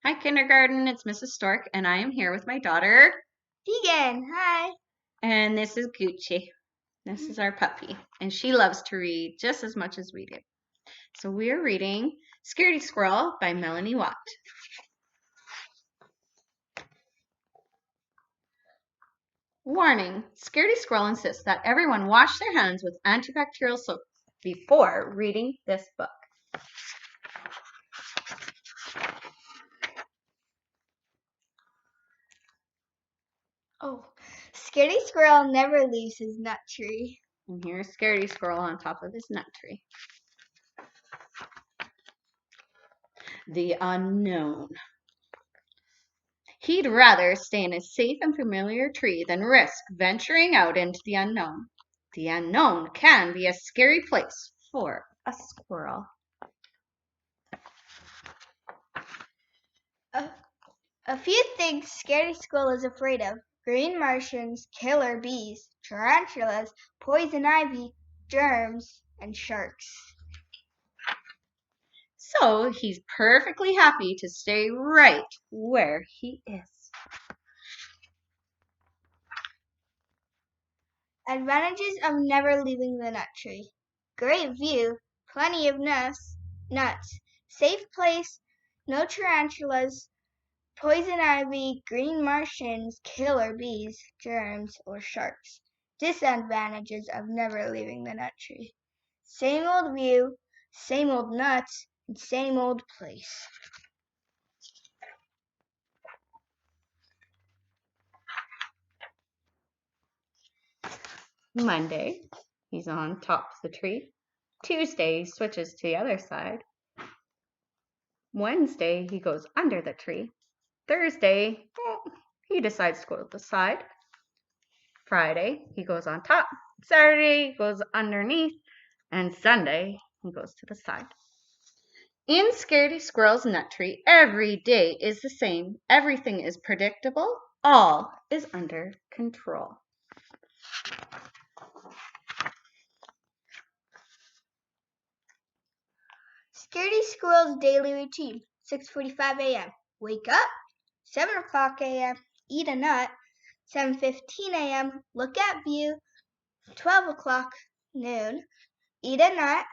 Hi, kindergarten. It's Mrs. Stork, and I am here with my daughter. Vegan, hi. And this is Gucci. This is our puppy, and she loves to read just as much as we do. So we are reading Scaredy Squirrel by Melanie Watt. Warning: Scaredy Squirrel insists that everyone wash their hands with antibacterial soap before reading this book. Oh, Scaredy Squirrel never leaves his nut tree. And here's Scaredy Squirrel on top of his nut tree. The unknown. He'd rather stay in a safe and familiar tree than risk venturing out into the unknown. The unknown can be a scary place for a squirrel. A few things Scaredy Squirrel is afraid of: green Martians, killer bees, tarantulas, poison ivy, germs, and sharks. So he's perfectly happy to stay right where he is. Advantages of never leaving the nut tree: great view, plenty of nuts, safe place, no tarantulas, poison ivy, green Martians, killer bees, germs, or sharks. Disadvantages of never leaving the nut tree: same old view, same old nuts, and same old place. Monday, he's on top of the tree. Tuesday, he switches to the other side. Wednesday, he goes under the tree. Thursday, he decides to go to the side. Friday, he goes on top. Saturday, he goes underneath. And Sunday, he goes to the side. In Scaredy Squirrel's nut tree, every day is the same. Everything is predictable. All is under control. Scaredy Squirrel's daily routine: 6:45 a.m. Wake up. 7 o'clock a.m. Eat a nut. 7:15 a.m. Look at view. 12 o'clock noon. Eat a nut.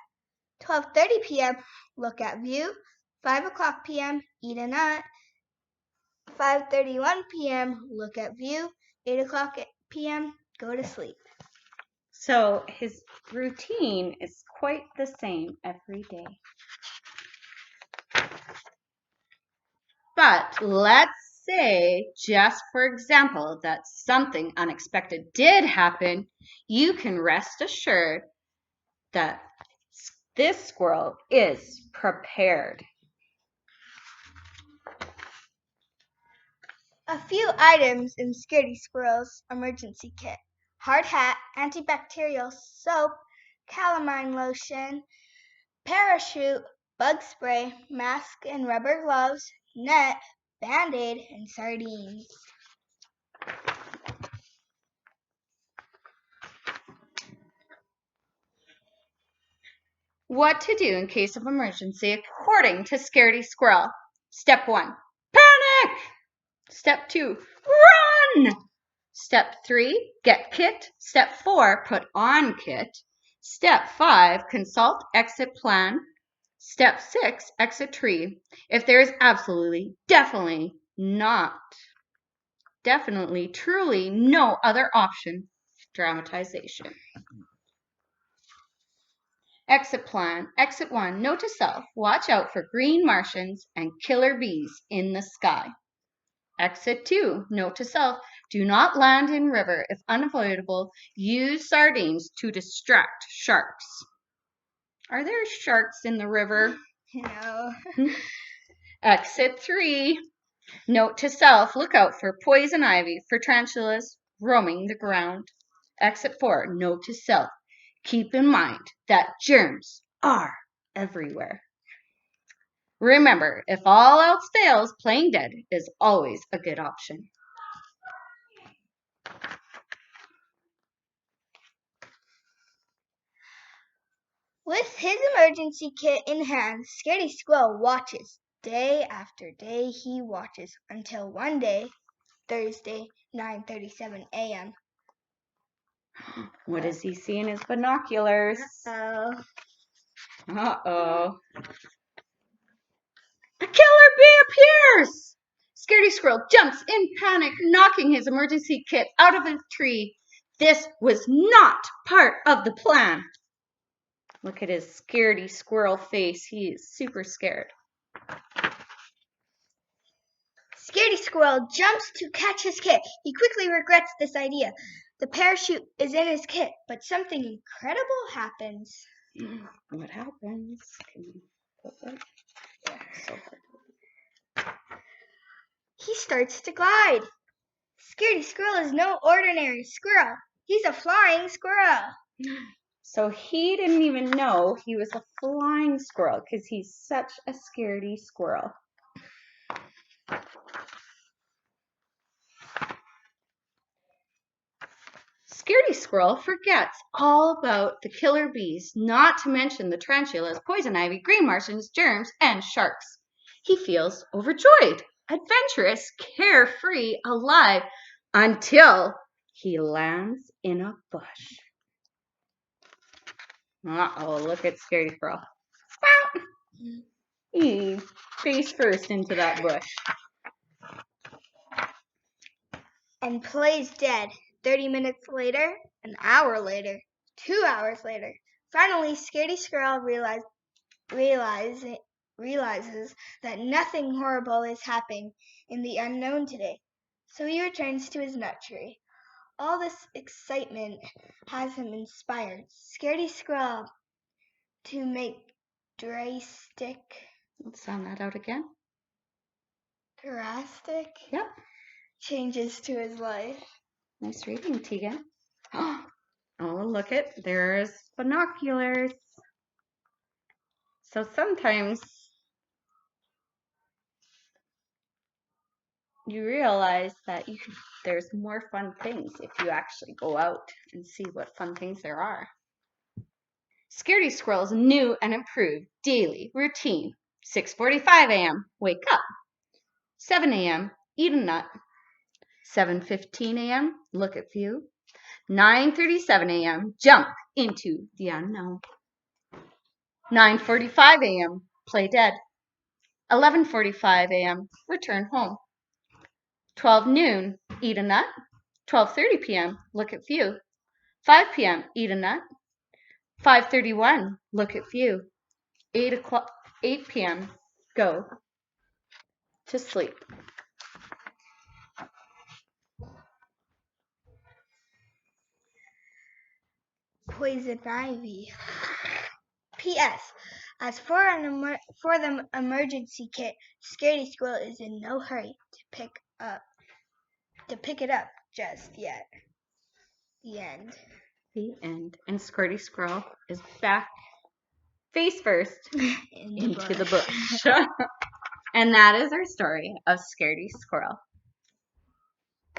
12:30 p.m. Look at view. 5 o'clock p.m. Eat a nut. 5:31 p.m. Look at view. 8 o'clock p.m. Go to sleep. So his routine is quite the same every day. But let's say, just for example, that something unexpected did happen. You can rest assured that this squirrel is prepared. A few items in Scaredy Squirrel's emergency kit: hard hat, antibacterial soap, calamine lotion, parachute, bug spray, mask and rubber gloves, net, Band-Aid, and sardines. What to do in case of emergency according to Scaredy Squirrel. Step 1, panic! Step 2, run! Step 3, get kit. Step 4, put on kit. Step 5, consult exit plan. Step 6, exit tree. If there is absolutely, definitely, truly no other option, dramatization. Exit plan. Exit 1, note to self, watch out for green Martians and killer bees in the sky. Exit 2, note to self, do not land in river. If unavoidable, use sardines to distract sharks. Are there sharks in the river? No. Exit 3, note to self, look out for poison ivy, for tarantulas roaming the ground. Exit 4, note to self, keep in mind that germs are everywhere. Remember, if all else fails, playing dead is always a good option. With his emergency kit in hand, Scaredy Squirrel watches, Day after day he watches until one day, Thursday, 9:37 a.m. What does he see in his binoculars? Uh-oh. Uh-oh. A killer bee appears! Scaredy Squirrel jumps in panic, knocking his emergency kit out of a tree. This was not part of the plan. Look at his Scaredy Squirrel face. He is super scared. Scaredy Squirrel jumps to catch his kit. He quickly regrets this idea. The parachute is in his kit, but something incredible happens. What happens? Can you put that? Yeah, so hard. He starts to glide. Scaredy Squirrel is no ordinary squirrel. He's a flying squirrel. So he didn't even know he was a flying squirrel because he's such a scaredy squirrel. Scaredy Squirrel forgets all about the killer bees, not to mention the tarantulas, poison ivy, green Martians, germs, and sharks. He feels overjoyed, adventurous, carefree, alive, until he lands in a bush. Uh-oh, look at Scaredy Squirrel. He face first into that bush. And plays dead. 30 minutes later, an hour later, 2 hours later. Finally, Scaredy Squirrel realizes that nothing horrible is happening in the unknown today. So he returns to his nut tree. All this excitement has him inspired Scaredy Squirrel to make drastic. Let's sound that out again. Drastic? Yep. Changes to his life. Nice reading, Tegan. Oh, look at, there's binoculars. So sometimes you realize that there's more fun things if you actually go out and see what fun things there are. Scaredy Squirrel's new and improved daily routine. 6:45 a.m., wake up. 7 a.m., eat a nut. 7:15 a.m., look at view. 9:37 a.m., jump into the unknown. 9:45 a.m., play dead. 11:45 a.m., return home. 12 noon, eat a nut. 12:30 p.m., look at view. 5 p.m., eat a nut. 5:31, look at view. 8 p.m., go to sleep. Poison ivy. P.S. As for the emergency kit, Scaredy Squirrel is in no hurry to pick it up just yet. The end. The end. And Scaredy Squirrel is back face first into the bush. And that is our story of Scaredy Squirrel.